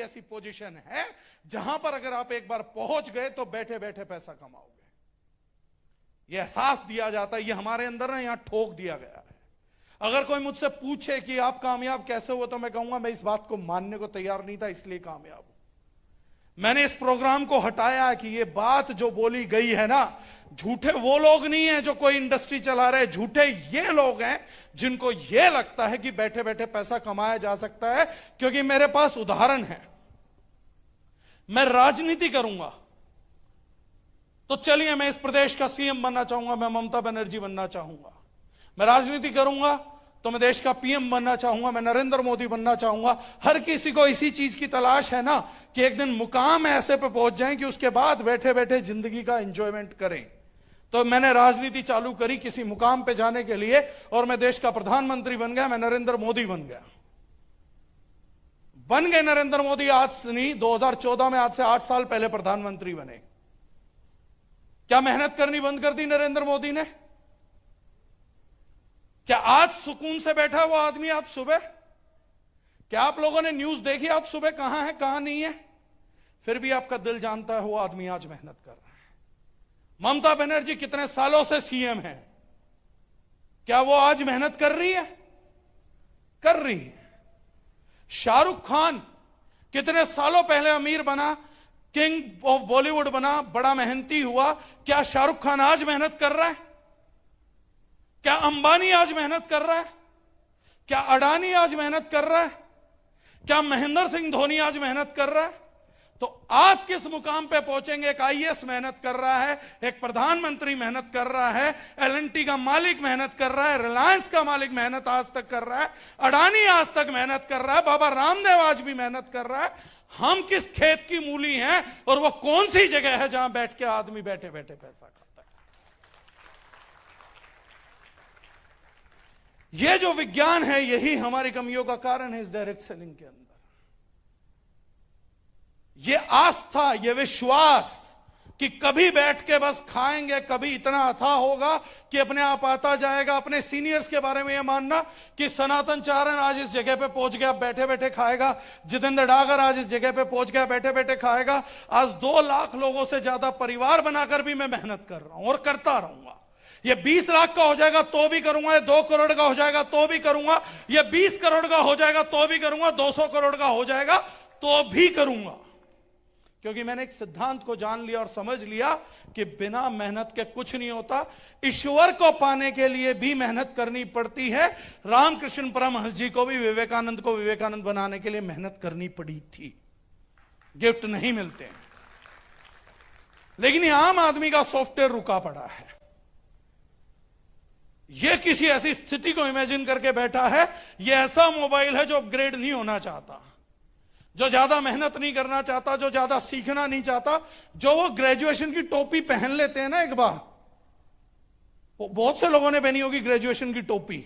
ऐसी पोजीशन है जहां पर अगर आप एक बार पहुंच गए तो बैठे बैठे पैसा कमाओगे। यह एहसास दिया जाता है, यह हमारे अंदर ना यहां ठोक दिया गया है। अगर कोई मुझसे पूछे कि आप कामयाब कैसे हुए, तो मैं कहूंगा मैं इस बात को मानने को तैयार नहीं था, इसलिए कामयाब हूं। मैंने इस प्रोग्राम को हटाया कि यह बात जो बोली गई है ना, झूठे वो लोग नहीं है जो कोई इंडस्ट्री चला रहे, झूठे ये लोग हैं जिनको यह लगता है कि बैठे बैठे पैसा कमाया जा सकता है। क्योंकि मेरे पास उदाहरण है। मैं राजनीति करूंगा तो चलिए, मैं इस प्रदेश का सीएम बनना चाहूंगा, मैं ममता बनर्जी बनना चाहूंगा। मैं राजनीति करूंगा तो मैं देश का पीएम बनना चाहूंगा, मैं नरेंद्र मोदी बनना चाहूंगा। हर किसी को इसी चीज की तलाश है ना कि एक दिन मुकाम ऐसे पे पहुंच जाएं कि उसके बाद बैठे बैठे जिंदगी का एंजॉयमेंट करें। तो मैंने राजनीति चालू करी किसी मुकाम पे जाने के लिए, और मैं देश का प्रधानमंत्री बन गया, मैं नरेंद्र मोदी बन गया। बन गए नरेंद्र मोदी, आज नहीं 2014 में, आज से 8 साल पहले प्रधानमंत्री बने। क्या मेहनत करनी बंद कर दी नरेंद्र मोदी ने? क्या आज सुकून से बैठा है वो आदमी आज सुबह? क्या आप लोगों ने न्यूज देखी आज सुबह कहां है कहां नहीं है? फिर भी आपका दिल जानता है वो आदमी आज मेहनत कर रहा है। ममता बनर्जी कितने सालों से सीएम है, क्या वो आज मेहनत कर रही है? कर रही है। शाहरुख खान कितने सालों पहले अमीर बना, किंग ऑफ बॉलीवुड बना, बड़ा मेहनती हुआ। क्या शाहरुख खान आज मेहनत कर रहा है? क्या अंबानी आज मेहनत कर रहा है? क्या अडानी आज मेहनत कर रहा है? क्या महेंद्र सिंह धोनी आज मेहनत कर रहा है? तो आप किस मुकाम पे पहुंचेंगे? एक आईएएस मेहनत कर रहा है, एक प्रधानमंत्री मेहनत कर रहा है, एलएनटी का मालिक मेहनत कर रहा है, रिलायंस का मालिक मेहनत आज तक कर रहा है, अडानी आज तक मेहनत कर रहा है, बाबा रामदेव आज भी मेहनत कर रहा है। हम किस खेत की मूली हैं और वो कौन सी जगह है जहां बैठ के आदमी बैठे बैठे पैसा खाता है? ये जो विज्ञान है, यही हमारी कमियों का कारण है इस डायरेक्ट सेलिंग के अंदर। ये आस्था, ये विश्वास कि कभी बैठ के बस खाएंगे, कभी इतना अथाह होगा कि अपने आप आता जाएगा। अपने सीनियर्स के बारे में यह मानना कि सनातन चारण आज इस जगह पे पहुंच गया, बैठे बैठे खाएगा। जितेंद्र डागर आज इस जगह पे पहुंच गया, बैठे बैठे खाएगा। आज 2 लाख लोगों से ज्यादा परिवार बनाकर भी मैं मेहनत कर रहा हूं और करता रहूंगा। ये 20 लाख का हो जाएगा तो भी करूंगा, ये 2 करोड़ का हो जाएगा तो भी करूंगा, ये 20 करोड़ का हो जाएगा तो भी करूंगा, 200 करोड़ का हो जाएगा तो भी करूंगा। क्योंकि मैंने एक सिद्धांत को जान लिया और समझ लिया कि बिना मेहनत के कुछ नहीं होता। ईश्वर को पाने के लिए भी मेहनत करनी पड़ती है। रामकृष्ण परमहंस जी को भी विवेकानंद को विवेकानंद बनाने के लिए मेहनत करनी पड़ी थी। गिफ्ट नहीं मिलते हैं। लेकिन ये आम आदमी का सॉफ्टवेयर रुका पड़ा है। यह किसी ऐसी स्थिति को इमेजिन करके बैठा है, यह ऐसा मोबाइल है जो अपग्रेड नहीं होना चाहता, जो ज्यादा मेहनत नहीं करना चाहता, जो ज्यादा सीखना नहीं चाहता। जो वो ग्रेजुएशन की टोपी पहन लेते हैं ना एक बार, वो बहुत से लोगों ने पहनी होगी ग्रेजुएशन की टोपी।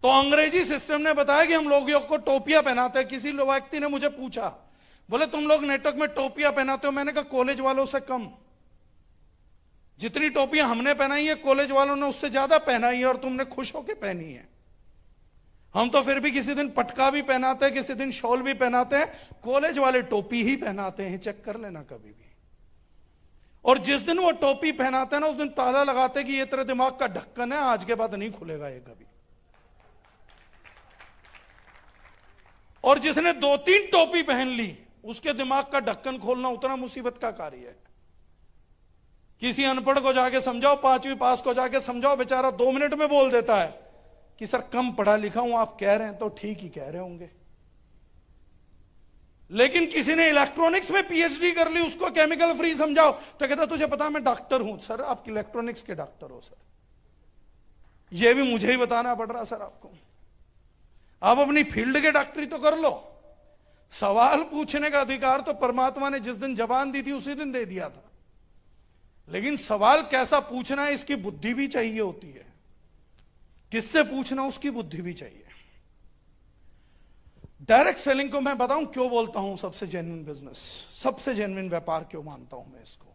तो अंग्रेजी सिस्टम ने बताया कि हम लोगों को टोपियां पहनाते हैं। किसी व्यक्ति ने मुझे पूछा, बोले तुम लोग नेटवर्क में टोपियां पहनाते हो? मैंने कहा कॉलेज वालों से कम। जितनी टोपियां हमने पहनाई है, कॉलेज वालों ने उससे ज्यादा पहनाई है, और तुमने खुश होकर पहनी है। हम तो फिर भी किसी दिन पटका भी पहनाते हैं, किसी दिन शॉल भी पहनाते हैं, कॉलेज वाले टोपी ही पहनाते हैं। चेक कर लेना कभी भी। और जिस दिन वो टोपी पहनाते हैं ना, उस दिन ताला लगाते हैं कि ये तेरे दिमाग का ढक्कन है, आज के बाद नहीं खुलेगा ये कभी। और जिसने 2-3 टोपी पहन ली, उसके दिमाग का ढक्कन खोलना उतना मुसीबत का कार्य है। किसी अनपढ़ को जाके समझाओ, 5वीं पास को जाके समझाओ, बेचारा 2 मिनट में बोल देता है कि सर कम पढ़ा लिखा हूं। आप कह रहे हैं तो ठीक ही कह रहे होंगे। लेकिन किसी ने इलेक्ट्रॉनिक्स में पीएचडी कर ली, उसको केमिकल फ्री समझाओ तो कहता तुझे पता मैं डॉक्टर हूं। सर आप इलेक्ट्रॉनिक्स के डॉक्टर हो? सर यह भी मुझे ही बताना पड़ रहा। सर आपको, आप अपनी फील्ड के डॉक्टरी तो कर लो। सवाल पूछने का अधिकार तो परमात्मा ने जिस दिन जबान दी थी उसी दिन दे दिया था। लेकिन सवाल कैसा पूछना है, इसकी बुद्धि भी चाहिए होती है। किससे पूछना, उसकी बुद्धि भी चाहिए। डायरेक्ट सेलिंग को मैं बताऊं क्यों बोलता हूं सबसे जेन्युइन बिजनेस, सबसे जेन्युइन व्यापार क्यों मानता हूं मैं इसको।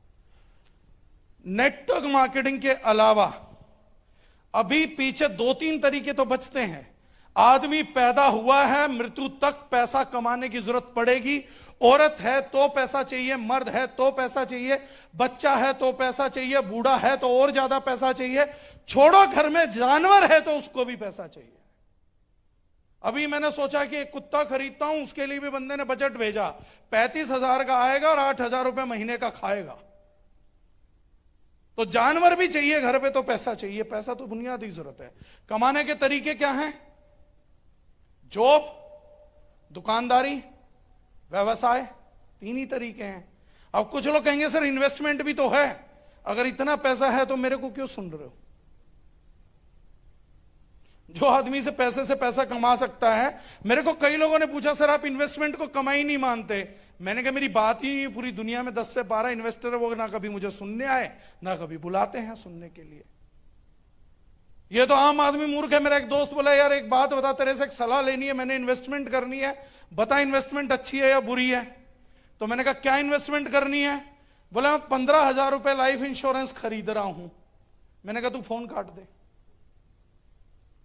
नेटवर्क मार्केटिंग के अलावा अभी पीछे 2-3 तरीके तो बचते हैं। आदमी पैदा हुआ है, मृत्यु तक पैसा कमाने की जरूरत पड़ेगी। औरत है तो पैसा चाहिए, मर्द है तो पैसा चाहिए, बच्चा है तो पैसा चाहिए, बूढ़ा है तो और ज्यादा पैसा चाहिए, छोड़ो घर में जानवर है तो उसको भी पैसा चाहिए। अभी मैंने सोचा कि एक कुत्ता खरीदता हूं, उसके लिए भी बंदे ने बजट भेजा, 35,000 का आएगा और 8,000 रुपए महीने का खाएगा। तो जानवर भी चाहिए घर पे तो पैसा चाहिए। पैसा तो बुनियादी जरूरत है। कमाने के तरीके क्या हैं? जॉब, दुकानदारी, व्यवसाय, 3 ही तरीके हैं। अब कुछ लोग कहेंगे सर इन्वेस्टमेंट भी तो है, अगर इतना पैसा है तो मेरे को क्यों सुन रहे हो? जो आदमी से पैसा कमा सकता है। मेरे को कई लोगों ने पूछा सर आप इन्वेस्टमेंट को कमाई नहीं मानते। मैंने कहा मेरी बात ही नहीं, पूरी दुनिया में 10 से 12 इन्वेस्टर है, वो ना कभी मुझे सुनने आए ना कभी बुलाते हैं सुनने के लिए। ये तो आम आदमी मूर्ख है। मेरा एक दोस्त बोला यार एक बात बता, तेरे से एक सलाह लेनी है, मैंने इन्वेस्टमेंट करनी है, बता इन्वेस्टमेंट अच्छी है या बुरी है? तो मैंने कहा क्या इन्वेस्टमेंट करनी है? बोला मैं 15,000 रुपए लाइफ इंश्योरेंस खरीद रहा हूं। मैंने कहा तू फोन काट दे,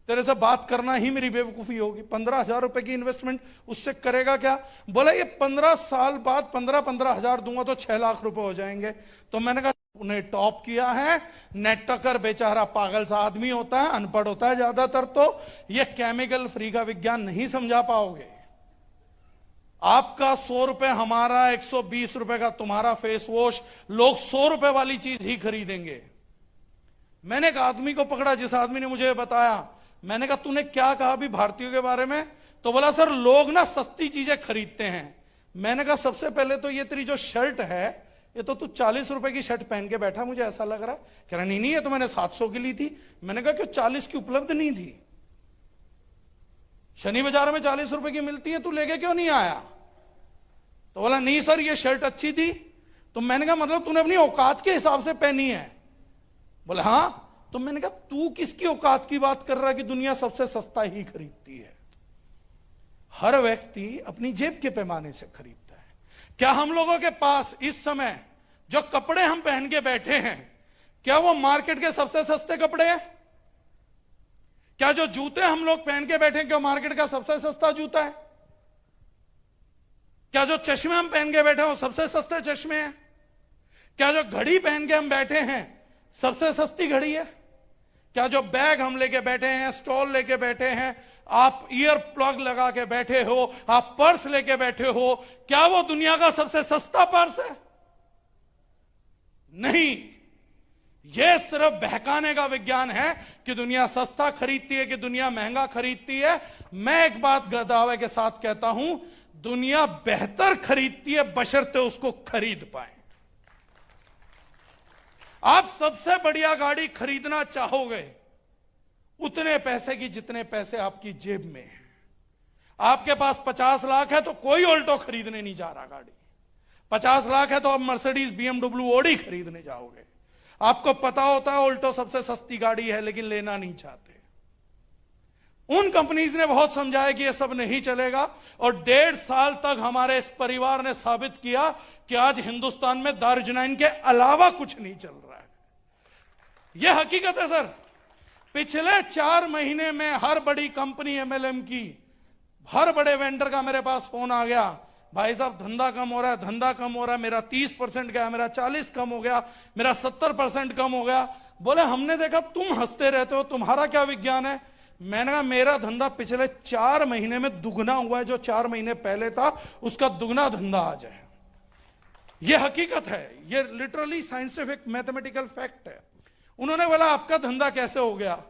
तेरे से बात करना ही मेरी बेवकूफी होगी। 15,000 रुपए की इन्वेस्टमेंट उससे करेगा क्या? बोला ये 15 साल बाद 15,000 दूंगा तो 6 लाख रुपए हो जाएंगे। तो मैंने कहा उन्हें टॉप किया है। नेट टकर बेचारा पागल सा आदमी होता है, अनपढ़ होता है ज्यादातर, तो ये केमिकल फ्री का विज्ञान नहीं समझा पाओगे। आपका 100 रुपए हमारा, 120 रुपए का तुम्हारा फेस वॉश, लोग 100 रुपए वाली चीज ही खरीदेंगे। मैंने एक आदमी को पकड़ा, जिस आदमी ने मुझे बताया, मैंने कहा तूने क्या कहा अभी भारतीयों के बारे में? तो बोला सर लोग ना सस्ती चीजें खरीदते हैं। मैंने कहा सबसे पहले तो ये तेरी जो शर्ट है, ये तो तू 40 रुपए की शर्ट पहन के बैठा, मुझे ऐसा लग रहा है। कह रहा नहीं ये तो मैंने 700 की ली थी। मैंने कहा क्यों 40 की उपलब्ध नहीं थी? शनि बाजार में 40 रुपए की मिलती है, तू लेके क्यों नहीं आया? तो बोला नहीं सर ये शर्ट अच्छी थी। तो मैंने कहा मतलब तूने अपनी औकात के हिसाब से पहनी है? बोला हाँ। तो मैंने कहा तू किसकी औकात की बात कर रहा है कि दुनिया सबसे सस्ता ही खरीदती है? हर व्यक्ति अपनी जेब के पैमाने से खरीदता है। क्या हम लोगों के पास इस समय जो कपड़े हम पहन के बैठे हैं, क्या वो मार्केट के सबसे सस्ते कपड़े हैं? क्या जो जूते हम लोग पहन के बैठे हैं, क्या मार्केट का सबसे सस्ता जूता है? क्या जो चश्मे हम पहन के बैठे हैं वो सबसे सस्ते चश्मे हैं? क्या जो घड़ी पहन के हम बैठे हैं सबसे सस्ती घड़ी है? क्या जो बैग हम लेके बैठे हैं, स्टॉल लेके बैठे हैं, आप ईयर प्लग लगा के बैठे हो, आप पर्स लेके बैठे हो, क्या वो दुनिया का सबसे सस्ता पर्स है? नहीं। यह सिर्फ बहकाने का विज्ञान है कि दुनिया सस्ता खरीदती है कि दुनिया महंगा खरीदती है। मैं एक बात दावे के साथ कहता हूं, दुनिया बेहतर खरीदती है बशर्ते उसको खरीद पाए। आप सबसे बढ़िया गाड़ी खरीदना चाहोगे उतने पैसे की जितने पैसे आपकी जेब में है। आपके पास 50 लाख है तो कोई ऑल्टो खरीदने नहीं जा रहा गाड़ी। 50 लाख है तो आप मर्सिडीज, बीएमडब्ल्यू, ऑडी खरीदने जाओगे। आपको पता होता है ऑल्टो सबसे सस्ती गाड़ी है, लेकिन लेना नहीं चाहते। उन कंपनीज ने बहुत समझाया कि यह सब नहीं चलेगा, और 1.5 साल तक हमारे इस परिवार ने साबित किया कि आज हिंदुस्तान में दारुजनाइन के अलावा कुछ नहीं चल रहा है। यह हकीकत है सर। पिछले 4 महीने में हर बड़ी कंपनी एमएलएम की, हर बड़े वेंडर का मेरे पास फोन आ गया, भाई साहब धंधा कम हो रहा है, धंधा कम हो रहा है, मेरा 30% गया, मेरा 40 कम हो गया, मेरा 70% कम हो गया। बोले हमने देखा तुम हंसते रहते हो, तुम्हारा क्या विज्ञान है? मैंने कहा मेरा धंधा पिछले 4 महीने में दुगना हुआ है, जो 4 महीने पहले था उसका दुगना धंधा आज है। यह हकीकत है, यह लिटरली साइंटिफिक मैथमेटिकल फैक्ट है। उन्होंने बोला आपका धंधा कैसे हो गया?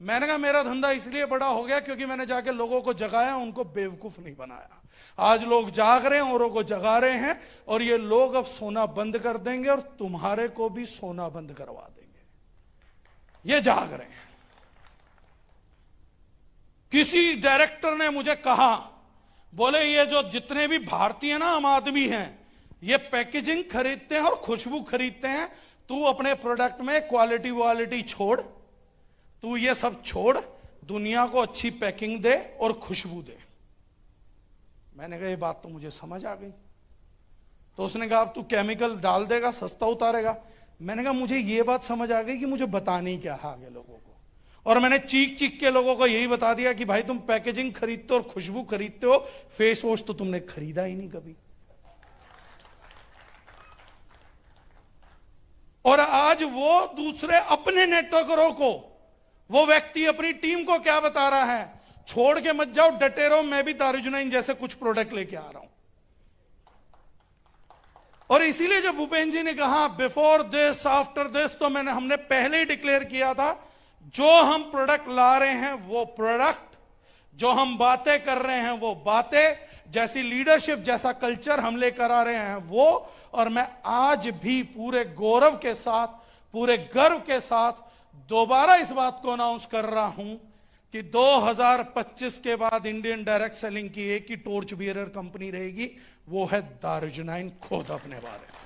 मैंने कहा मेरा धंधा इसलिए बड़ा हो गया क्योंकि मैंने जाके लोगों को जगाया, उनको बेवकूफ नहीं बनाया। आज लोग जाग रहे हैं, औरों को जगा रहे हैं, और ये लोग अब सोना बंद कर देंगे और तुम्हारे को भी सोना बंद करवा देंगे। ये जाग रहे हैं। किसी डायरेक्टर ने मुझे कहा, बोले ये जो जितने भी भारतीय ना आम आदमी हैं, ये पैकेजिंग खरीदते हैं और खुशबू खरीदते हैं। तू अपने प्रोडक्ट में क्वालिटी छोड़, तू ये सब छोड़, दुनिया को अच्छी पैकिंग दे और खुशबू दे। मैंने कहा ये बात तो मुझे समझ आ गई। तो उसने कहा अब तू केमिकल डाल देगा, सस्ता उतारेगा। मैंने कहा मुझे ये बात समझ आ गई कि मुझे बतानी क्या है आगे लोगों को। और मैंने चीख चीख के लोगों को यही बता दिया कि भाई तुम पैकेजिंग खरीदते हो और खुशबू खरीदते हो, फेस वॉश तो तुमने खरीदा ही नहीं कभी। और आज वो दूसरे अपने नेटवर्करों को, वो व्यक्ति अपनी टीम को क्या बता रहा है, छोड़ के मत जाओ, डटे रहो, मैं भी दारुजुनाइन जैसे कुछ प्रोडक्ट लेके आ रहा हूं। और इसीलिए जब भूपेंद्र जी ने कहा बिफोर दिस आफ्टर दिस, तो हमने पहले ही डिक्लेयर किया था जो हम प्रोडक्ट ला रहे हैं वो प्रोडक्ट, जो हम बातें कर रहे हैं वो बातें, जैसी लीडरशिप जैसा कल्चर हम लेकर आ रहे हैं वो। और मैं आज भी पूरे गौरव के साथ, पूरे गर्व के साथ दोबारा इस बात को अनाउंस कर रहा हूं कि 2025 के बाद इंडियन डायरेक्ट सेलिंग की एक ही टॉर्च बियरर कंपनी रहेगी, वो है दारुजुनाइन खुद अपने बारे में।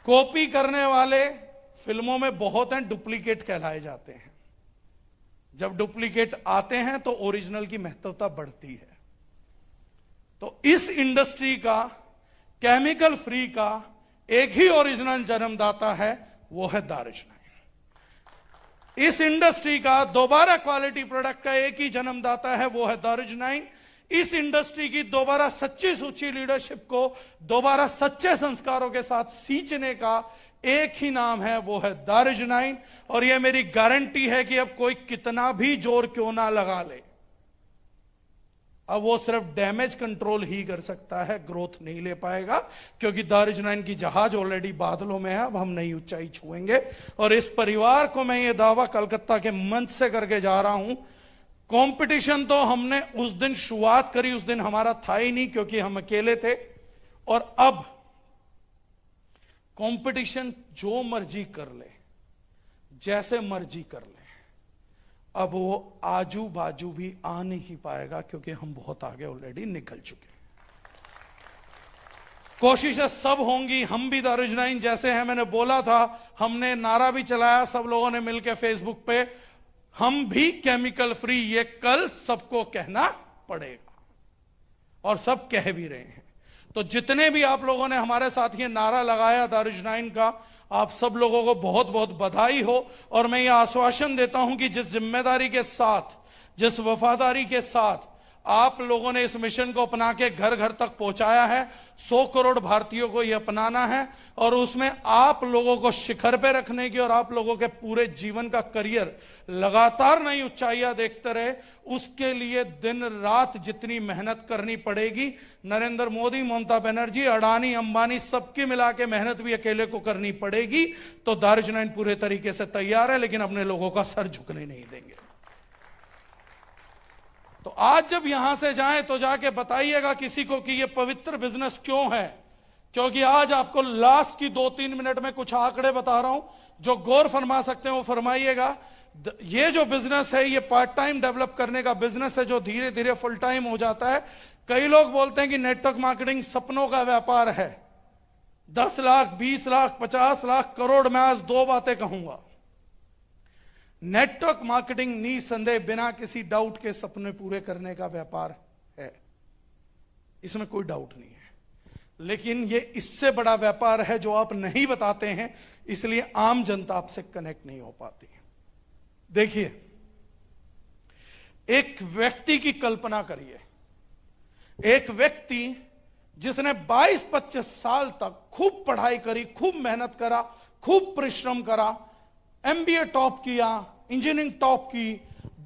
कॉपी करने वाले फिल्मों में बहुत हैं, डुप्लीकेट कहलाए जाते हैं। जब डुप्लीकेट आते हैं तो ओरिजिनल की महत्वता बढ़ती है। तो इस इंडस्ट्री का, केमिकल फ्री का एक ही ओरिजिनल जन्मदाता है, वो है दारुजुनाइन। इस इंडस्ट्री का दोबारा क्वालिटी प्रोडक्ट का एक ही जन्मदाता है, वो है दारुजुनाइन। इस इंडस्ट्री की दोबारा सच्ची सुच्ची लीडरशिप को दोबारा सच्चे संस्कारों के साथ सींचने का एक ही नाम है, वो है दारुजुनाइन। और यह मेरी गारंटी है कि अब कोई कितना भी जोर क्यों ना लगा ले, अब वो सिर्फ डैमेज कंट्रोल ही कर सकता है, ग्रोथ नहीं ले पाएगा, क्योंकि दारुजुनाइन की जहाज ऑलरेडी बादलों में है। अब हम नई ऊंचाई छुएंगे। और इस परिवार को मैं ये दावा कलकत्ता के मंच से करके जा रहा हूं, कंपटीशन तो हमने उस दिन शुरुआत करी, उस दिन हमारा था ही नहीं क्योंकि हम अकेले थे। और अब कंपटीशन जो मर्जी कर ले, जैसे मर्जी कर ले, अब वो आजू बाजू भी आ नहीं पाएगा, क्योंकि हम बहुत आगे ऑलरेडी निकल चुके हैं। कोशिशें सब होंगी, हम भी दारुजुनाइन जैसे हैं। मैंने बोला था, हमने नारा भी चलाया सब लोगों ने मिलकर फेसबुक पे, हम भी केमिकल फ्री, ये कल सबको कहना पड़ेगा। और सब कह भी रहे हैं। तो जितने भी आप लोगों ने हमारे साथ ये नारा लगाया दारुजुनाइन का, आप सब लोगों को बहुत बहुत बधाई हो। और मैं ये आश्वासन देता हूं कि जिस जिम्मेदारी के साथ, जिस वफादारी के साथ आप लोगों ने इस मिशन को अपना के घर घर तक पहुंचाया है, 100 करोड़ भारतीयों को यह अपनाना है। और उसमें आप लोगों को शिखर पे रखने की और आप लोगों के पूरे जीवन का करियर लगातार नई ऊंचाइयां देखते रहे, उसके लिए दिन रात जितनी मेहनत करनी पड़ेगी, नरेंद्र मोदी, ममता बनर्जी, अडानी, अंबानी, सबकी मिला के मेहनत भी अकेले को करनी पड़ेगी। तो दारुजुनाइन पूरे तरीके से तैयार है, लेकिन अपने लोगों का सर झुकने नहीं देंगे। तो आज जब यहां से जाएं तो जाके बताइएगा किसी को कि ये पवित्र बिजनेस क्यों है। क्योंकि आज आपको लास्ट की 2-3 मिनट में कुछ आंकड़े बता रहा हूं, जो गौर फरमा सकते हैं वो फरमाइएगा। ये जो बिजनेस है, ये पार्ट टाइम डेवलप करने का बिजनेस है, जो धीरे धीरे फुल टाइम हो जाता है। कई लोग बोलते हैं कि नेटवर्क मार्केटिंग सपनों का व्यापार है, 10 लाख, 20 लाख, 50 लाख, करोड़। मैं आज 2 बातें कहूंगा। नेटवर्क मार्केटिंग निसंदेह बिना किसी डाउट के सपने पूरे करने का व्यापार है, इसमें कोई डाउट नहीं है। लेकिन ये इससे बड़ा व्यापार है जो आप नहीं बताते हैं, इसलिए आम जनता आपसे कनेक्ट नहीं हो पाती। देखिए, एक व्यक्ति की कल्पना करिए, एक व्यक्ति जिसने 22-25 साल तक खूब पढ़ाई करी, खूब मेहनत करा, खूब परिश्रम करा, एमबीए टॉप किया, इंजीनियरिंग टॉप की,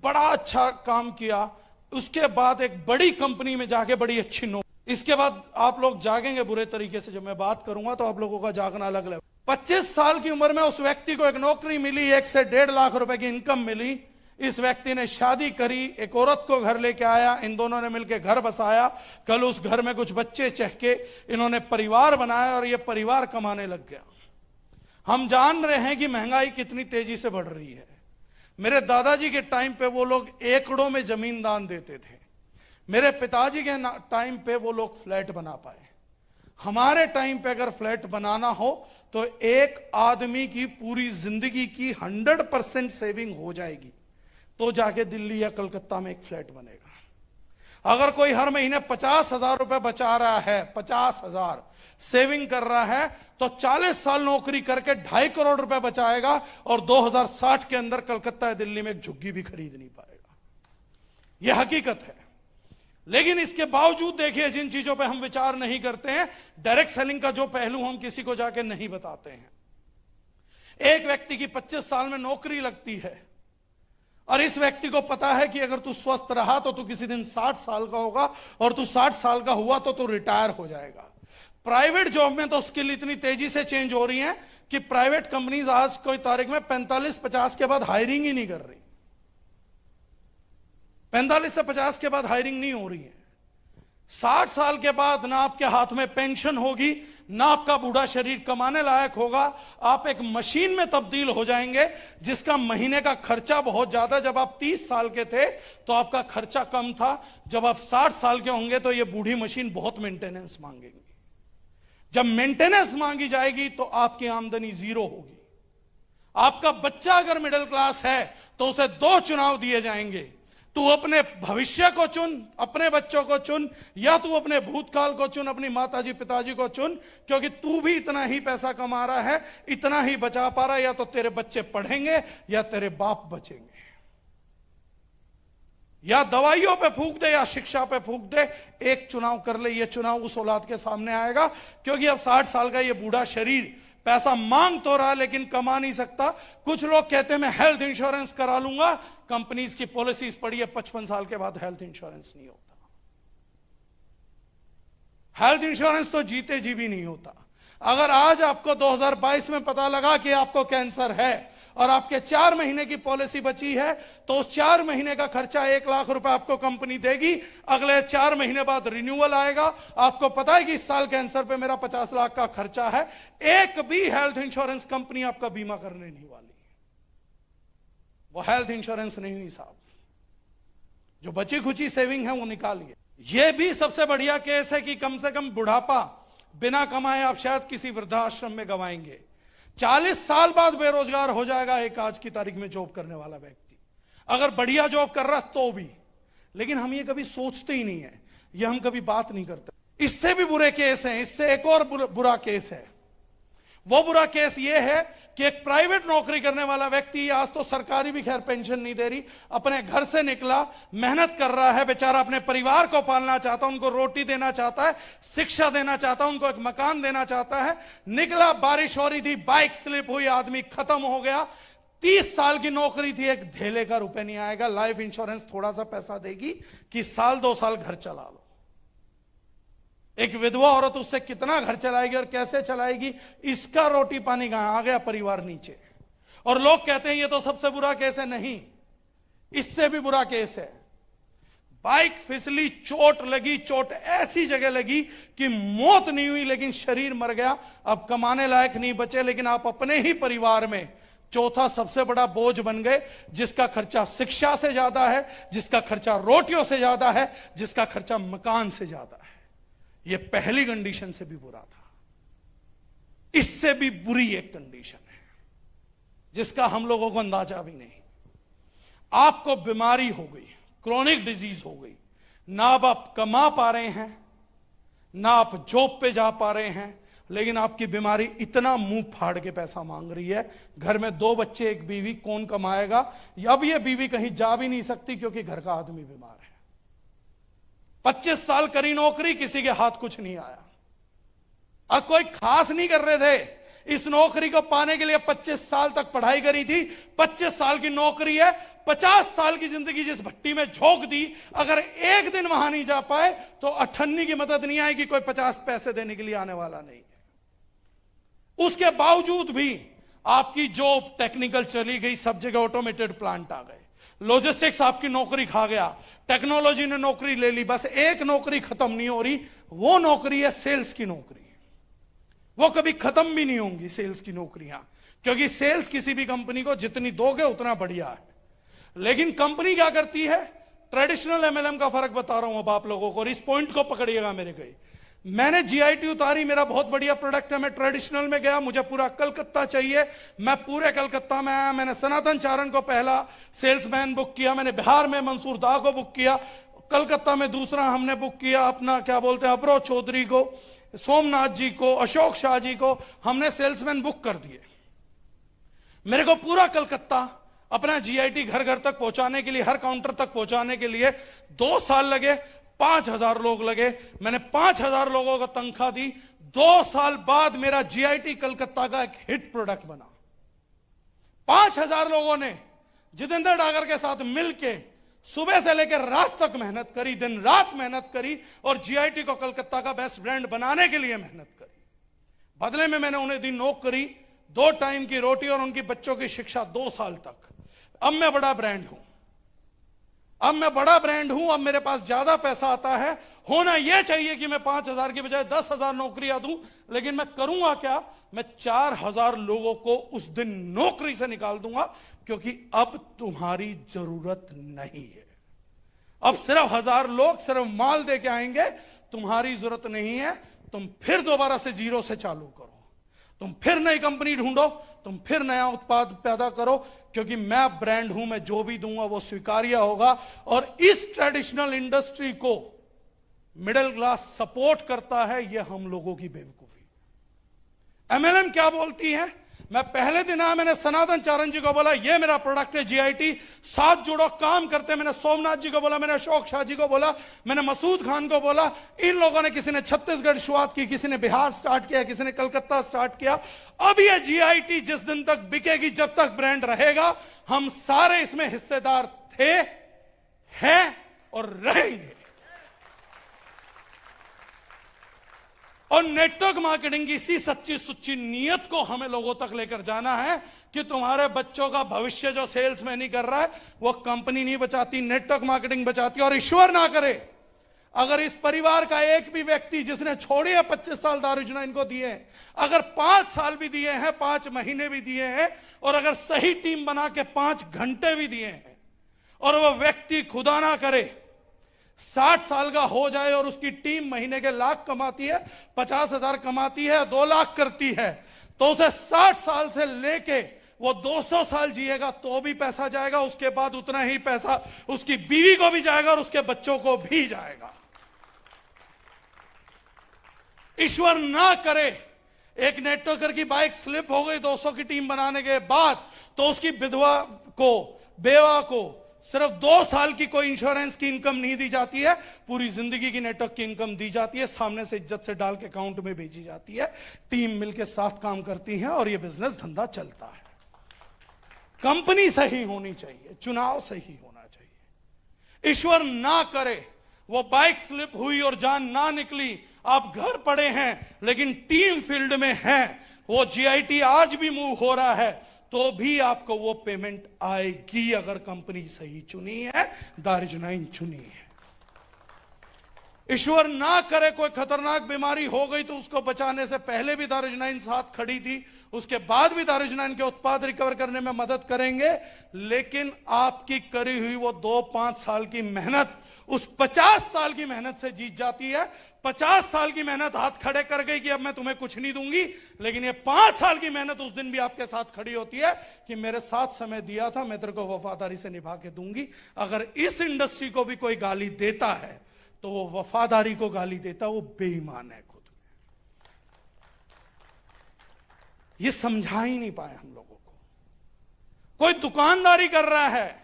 बड़ा अच्छा काम किया, उसके बाद एक बड़ी कंपनी में जाके बड़ी अच्छी नौकरी, इसके बाद आप लोग जागेंगे बुरे तरीके से। जब मैं बात करूंगा तो आप लोगों का जागना अलग अलग। 25 साल की उम्र में उस व्यक्ति को एक नौकरी मिली, 1 से 1.5 लाख रुपए की इनकम मिली। इस व्यक्ति ने शादी करी, एक औरत को घर लेके आया, इन दोनों ने मिलकर घर बसाया। कल उस घर में कुछ बच्चे चहके, इन्होंने परिवार बनाया और यह परिवार कमाने लग गया। हम जान रहे हैं कि महंगाई कितनी तेजी से बढ़ रही है। मेरे दादाजी के टाइम पे वो लोग एकड़ों में जमीन दान देते थे। मेरे पिताजी के टाइम पे वो लोग फ्लैट बना पाए। हमारे टाइम पे अगर फ्लैट बनाना हो तो एक आदमी की पूरी जिंदगी की 100% सेविंग हो जाएगी, तो जाके दिल्ली या कलकत्ता में एक फ्लैट बनेगा। अगर कोई हर महीने 50,000 रुपए बचा रहा है, 50,000 सेविंग कर रहा है, तो 40 साल नौकरी करके 2.5 करोड़ रुपए बचाएगा और 2060 के अंदर कलकत्ता या दिल्ली में एक झुग्गी भी खरीद नहीं पाएगा। यह हकीकत है। लेकिन इसके बावजूद देखिए, जिन चीजों पे हम विचार नहीं करते हैं, डायरेक्ट सेलिंग का जो पहलू हम किसी को जाके नहीं बताते हैं। एक व्यक्ति की 25 साल में नौकरी लगती है और इस व्यक्ति को पता है कि अगर तू स्वस्थ रहा तो तू किसी दिन 60 साल का होगा और तू 60 साल का हुआ तो तू रिटायर हो जाएगा। प्राइवेट जॉब में तो स्किल इतनी तेजी से चेंज हो रही है कि प्राइवेट कंपनीज आज कोई तारीख में 45-50 के बाद हायरिंग ही नहीं कर रही। 45 से 50 के बाद हायरिंग नहीं हो रही है। 60 साल के बाद ना आपके हाथ में पेंशन होगी, ना आपका बूढ़ा शरीर कमाने लायक होगा। आप एक मशीन में तब्दील हो जाएंगे जिसका महीने का खर्चा बहुत ज्यादा। जब आप 30 साल के थे तो आपका खर्चा कम था, जब आप 60 साल के होंगे तो ये बूढ़ी मशीन बहुत मेंटेनेंस मांगेगी। जब मेंटेनेंस मांगी जाएगी तो आपकी आमदनी जीरो होगी। आपका बच्चा अगर मिडिल क्लास है तो उसे 2 चुनाव दिए जाएंगे, तू अपने भविष्य को चुन, अपने बच्चों को चुन, या तू अपने भूतकाल को चुन, अपनी माताजी पिताजी को चुन, क्योंकि तू भी इतना ही पैसा कमा रहा है, इतना ही बचा पा रहा है। या तो तेरे बच्चे पढ़ेंगे या तेरे बाप बचेंगे। या दवाइयों पे फूंक दे या शिक्षा पे फूंक दे, एक चुनाव कर ले। ये चुनाव उस औलाद के सामने आएगा, क्योंकि अब 60 साल का ये बूढ़ा शरीर पैसा मांग तो रहा लेकिन कमा नहीं सकता। कुछ लोग कहते हैं मैं हेल्थ इंश्योरेंस करा लूंगा। कंपनीज की पॉलिसीज पड़ी है, 55 साल के बाद हेल्थ इंश्योरेंस नहीं होता। हेल्थ इंश्योरेंस तो जीते जी भी नहीं होता। अगर आज आपको 2022 में पता लगा कि आपको कैंसर है और आपके 4 महीने की पॉलिसी बची है, तो उस 4 महीने का खर्चा 1 लाख रुपए आपको कंपनी देगी। अगले 4 महीने बाद रिन्यूअल आएगा। आपको पता है कि इस साल कैंसर पे मेरा 50 लाख का खर्चा है। एक भी हेल्थ इंश्योरेंस कंपनी आपका बीमा करने नहीं वाली। वो हेल्थ इंश्योरेंस नहीं हुई साहब। जो बची खुची सेविंग है वो निकालिए। यह भी सबसे बढ़िया केस है कि कम से कम बुढ़ापा बिना कमाए आप शायद किसी वृद्धाश्रम में गंवाएंगे। 40 साल बाद बेरोजगार हो जाएगा एक आज की तारीख में जॉब करने वाला व्यक्ति, अगर बढ़िया जॉब कर रहा तो भी। लेकिन हम ये कभी सोचते ही नहीं है, ये हम कभी बात नहीं करते। इससे भी बुरे केस हैं। इससे एक और बुरा केस है। वो बुरा केस ये है कि एक प्राइवेट नौकरी करने वाला व्यक्ति, आज तो सरकारी भी खैर पेंशन नहीं दे रही, अपने घर से निकला, मेहनत कर रहा है, बेचारा अपने परिवार को पालना चाहता, उनको रोटी देना चाहता है, शिक्षा देना चाहता, उनको एक मकान देना चाहता है। निकला, बारिश हो रही थी, बाइक स्लिप हुई, आदमी खत्म हो गया। 30 साल की नौकरी थी, एक धेले का रुपए नहीं आएगा। लाइफ इंश्योरेंस थोड़ा सा पैसा देगी कि साल 2 साल घर चला लो। एक विधवा औरत उससे कितना घर चलाएगी और कैसे चलाएगी, इसका रोटी पानी कहां, आ गया परिवार नीचे। और लोग कहते हैं ये तो सबसे बुरा केस है। नहीं, इससे भी बुरा केस है। बाइक फिसली, चोट लगी, चोट ऐसी जगह लगी कि मौत नहीं हुई लेकिन शरीर मर गया। अब कमाने लायक नहीं बचे, लेकिन आप अपने ही परिवार में चौथा सबसे बड़ा बोझ बन गए, जिसका खर्चा शिक्षा से ज्यादा है, जिसका खर्चा रोटियों से ज्यादा है, जिसका खर्चा मकान से ज्यादा है। यह पहली कंडीशन से भी बुरा था। इससे भी बुरी एक कंडीशन है जिसका हम लोगों को अंदाजा भी नहीं। आपको बीमारी हो गई, क्रोनिक डिजीज हो गई, ना अब आप कमा पा रहे हैं, ना आप जॉब पे जा पा रहे हैं, लेकिन आपकी बीमारी इतना मुंह फाड़ के पैसा मांग रही है। घर में 2 बच्चे, 1 बीवी, कौन कमाएगा? अब यह बीवी कहीं जा भी नहीं सकती क्योंकि घर का आदमी बीमार है। 25 साल करी नौकरी, किसी के हाथ कुछ नहीं आया और कोई खास नहीं कर रहे थे। इस नौकरी को पाने के लिए 25 साल तक पढ़ाई करी थी। 25 साल की नौकरी है, 50 साल की जिंदगी जिस भट्टी में झोंक दी, अगर एक दिन वहां नहीं जा पाए तो अठन्नी की मदद नहीं आएगी, कोई 50 पैसे देने के लिए आने वाला नहीं है। उसके बावजूद भी आपकी जॉब टेक्निकल चली गई, सब जगह ऑटोमेटेड प्लांट आ गए, लॉजिस्टिक्स आपकी नौकरी खा गया, टेक्नोलॉजी ने नौकरी ले ली। बस एक नौकरी खत्म नहीं हो रही, वो नौकरी है सेल्स की नौकरी। वो कभी खत्म भी नहीं होंगी सेल्स की नौकरियां, क्योंकि सेल्स किसी भी कंपनी को जितनी दोगे उतना बढ़िया है। लेकिन कंपनी क्या करती है? ट्रेडिशनल एमएलएम का फर्क बता रहा हूं अब आप लोगों को, और इस पॉइंट को पकड़िएगा मेरे गए। मैंने जीआईटी उतारी, मेरा बहुत बढ़िया प्रोडक्ट है, मैं ट्रेडिशनल में गया, मुझे पूरा कलकत्ता चाहिए, मैं पूरे कलकत्ता में आया। मैंने सनातन चारण को पहला सेल्समैन बुक किया, मैंने बिहार में मंसूर दा को बुक किया, कलकत्ता में दूसरा हमने बुक किया अपना, क्या बोलते हैं, अप्रोच चौधरी को, सोमनाथ जी को, अशोक शाह जी को हमने सेल्समैन बुक कर दिए। मेरे को पूरा कलकत्ता अपना जीआईटी घर घर तक पहुंचाने के लिए, हर काउंटर तक पहुंचाने के लिए 2 साल लगे, 5,000 लोग लगे। मैंने 5,000 लोगों को तनख्वाह दी। 2 साल बाद मेरा जीआईटी कलकत्ता का एक हिट प्रोडक्ट बना। 5,000 लोगों ने जितेंद्र डागर के साथ मिलके सुबह से लेकर रात तक मेहनत करी, दिन रात मेहनत करी और जीआईटी को कलकत्ता का बेस्ट ब्रांड बनाने के लिए मेहनत करी। बदले में मैंने उन्हें दी नौकरी, 2 टाइम की रोटी और उनकी बच्चों की शिक्षा 2 साल तक। अब मैं बड़ा ब्रांड हूं, अब मेरे पास ज्यादा पैसा आता है। होना यह चाहिए कि मैं 5,000 की बजाय 10,000 नौकरियां दूं, लेकिन मैं करूंगा क्या? मैं 4,000 लोगों को उस दिन नौकरी से निकाल दूंगा, क्योंकि अब तुम्हारी जरूरत नहीं है। अब सिर्फ 1,000 लोग सिर्फ माल दे के आएंगे, तुम्हारी जरूरत नहीं है। तुम फिर दोबारा से जीरो से चालू करो, तुम फिर नई कंपनी ढूंढो, तुम फिर नया उत्पाद पैदा करो, क्योंकि मैं ब्रांड हूं, मैं जो भी दूंगा वो स्वीकार्य होगा। और इस ट्रेडिशनल इंडस्ट्री को मिडिल क्लास सपोर्ट करता है, यह हम लोगों की बेवकूफी। एमएलएम क्या बोलती है? मैं पहले दिन आया, मैंने सनातन चारण जी को बोला ये मेरा प्रोडक्ट है जीआईटी, साथ जुड़ो काम करते। मैंने सोमनाथ जी को बोला, मैंने अशोक शाह जी को बोला, मैंने मसूद खान को बोला। इन लोगों ने, किसी ने छत्तीसगढ़ शुरुआत की, किसी ने बिहार स्टार्ट किया, किसी ने कलकत्ता स्टार्ट किया। अब ये जीआईटी जिस दिन तक बिकेगी, जब तक ब्रांड रहेगा, हम सारे इसमें हिस्सेदार थे, हैं और रहेंगे। और नेटवर्क मार्केटिंग की इसी सच्ची सुच्ची नीयत को हमें लोगों तक लेकर जाना है कि तुम्हारे बच्चों का भविष्य जो सेल्स में नहीं कर रहा है, वो कंपनी नहीं बचाती, नेटवर्क मार्केटिंग बचाती। और ईश्वर ना करे, अगर इस परिवार का एक भी व्यक्ति जिसने छोड़ी है 25 साल दारूजना इनको दिए हैं, अगर 5 साल भी दिए हैं, 5 महीने भी दिए हैं, और अगर सही टीम बना के 5 घंटे भी दिए हैं, और वह व्यक्ति खुदा ना करे 60 साल का हो जाए और उसकी टीम महीने के लाख कमाती है, 50,000 कमाती है, 2 लाख करती है, तो उसे 60 साल से लेके वो 200 साल जिएगा तो भी पैसा जाएगा, उसके बाद उतना ही पैसा उसकी बीवी को भी जाएगा और उसके बच्चों को भी जाएगा। ईश्वर ना करे एक नेटवर्कर की बाइक स्लिप हो गई 200 की टीम बनाने के बाद, तो उसकी विधवा को, बेवा को सिर्फ 2 साल की कोई इंश्योरेंस की इनकम नहीं दी जाती है, पूरी जिंदगी की नेटवर्क की इनकम दी जाती है, सामने से इज्जत से डाल के अकाउंट में भेजी जाती है। टीम मिलकर साथ काम करती है और यह बिजनेस धंधा चलता है। कंपनी सही होनी चाहिए, चुनाव सही होना चाहिए। ईश्वर ना करे वो बाइक स्लिप हुई और जान ना निकली, आप घर पड़े हैं लेकिन टीम फील्ड में हैं, वो जीआईटी आज भी मूव हो रहा है, तो भी आपको वो पेमेंट आएगी अगर कंपनी सही चुनी है, दारूजनाइन चुनी है। ईश्वर ना करे कोई खतरनाक बीमारी हो गई तो उसको बचाने से पहले भी दारूजनाइन साथ खड़ी थी, उसके बाद भी दारूजनाइन के उत्पाद रिकवर करने में मदद करेंगे। लेकिन आपकी करी हुई वो 2-5 साल की मेहनत उस 50 साल की मेहनत से जीत जाती है। 50 साल की मेहनत हाथ खड़े कर गई कि अब मैं तुम्हें कुछ नहीं दूंगी, लेकिन ये 5 साल की मेहनत उस दिन भी आपके साथ खड़ी होती है कि मेरे साथ समय दिया था, मैं तेरे को वफादारी से निभा के दूंगी। अगर इस इंडस्ट्री को भी कोई गाली देता है तो वो वफादारी को गाली देता, वो बेईमान है खुद में। ये समझा ही नहीं पाए हम लोगों को। कोई दुकानदारी कर रहा है,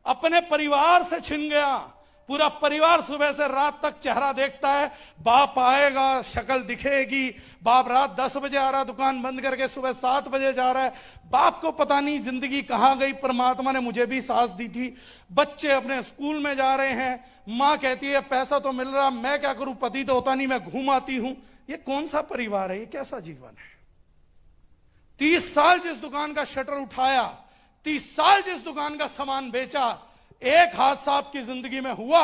अपने परिवार से छिन गया, पूरा परिवार सुबह से रात तक चेहरा देखता है, बाप आएगा शक्ल दिखेगी, बाप रात 10 बजे आ रहा, दुकान बंद करके सुबह 7 बजे जा रहा है, बाप को पता नहीं जिंदगी कहां गई, परमात्मा ने मुझे भी सांस दी थी। बच्चे अपने स्कूल में जा रहे हैं, मां कहती है पैसा तो मिल रहा, मैं क्या करूं, पति तो होता नहीं, मैं घूम आती हूं। ये कौन सा परिवार है, ये कैसा जीवन है? 30 साल जिस दुकान का शटर उठाया, 30 साल जिस दुकान का सामान बेचा, एक हादसा आपकी जिंदगी में हुआ,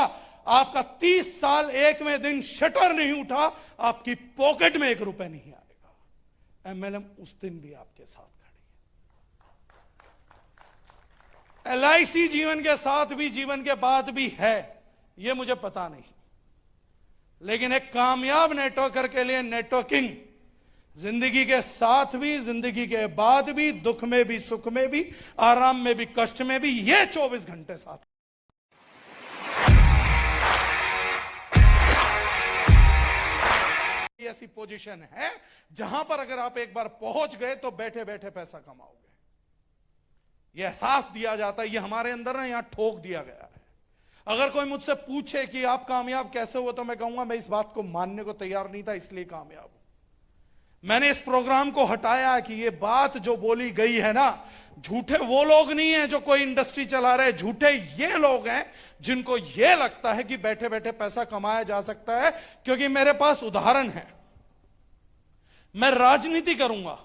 आपका 30 साल एक में दिन शटर नहीं उठा, आपकी पॉकेट में 1 रुपए नहीं आएगा। एमएलएम उस दिन भी आपके साथ खड़ी है। एलआईसी जीवन के साथ भी, जीवन के बाद भी है, यह मुझे पता नहीं, लेकिन एक कामयाब नेटवर्कर के लिए नेटवर्किंग जिंदगी के साथ भी, जिंदगी के बाद भी, दुख में भी, सुख में भी, आराम में भी, कष्ट में भी, ये 24 घंटे साथ। की ऐसी पोजीशन है जहां पर अगर आप एक बार पहुंच गए तो बैठे बैठे पैसा कमाओगे। यह एहसास दिया जाता है, ये हमारे अंदर ना यहां ठोक दिया गया है। अगर कोई मुझसे पूछे कि आप कामयाब कैसे हो, तो मैं कहूंगा मैं इस बात को मानने को तैयार नहीं था, इसलिए कामयाब हूं। मैंने इस प्रोग्राम को हटाया कि ये बात जो बोली गई है ना, झूठे वो लोग नहीं है जो कोई इंडस्ट्री चला रहे, झूठे ये लोग हैं जिनको ये लगता है कि बैठे बैठे पैसा कमाया जा सकता है। क्योंकि मेरे पास उदाहरण है, मैं राजनीति करूंगा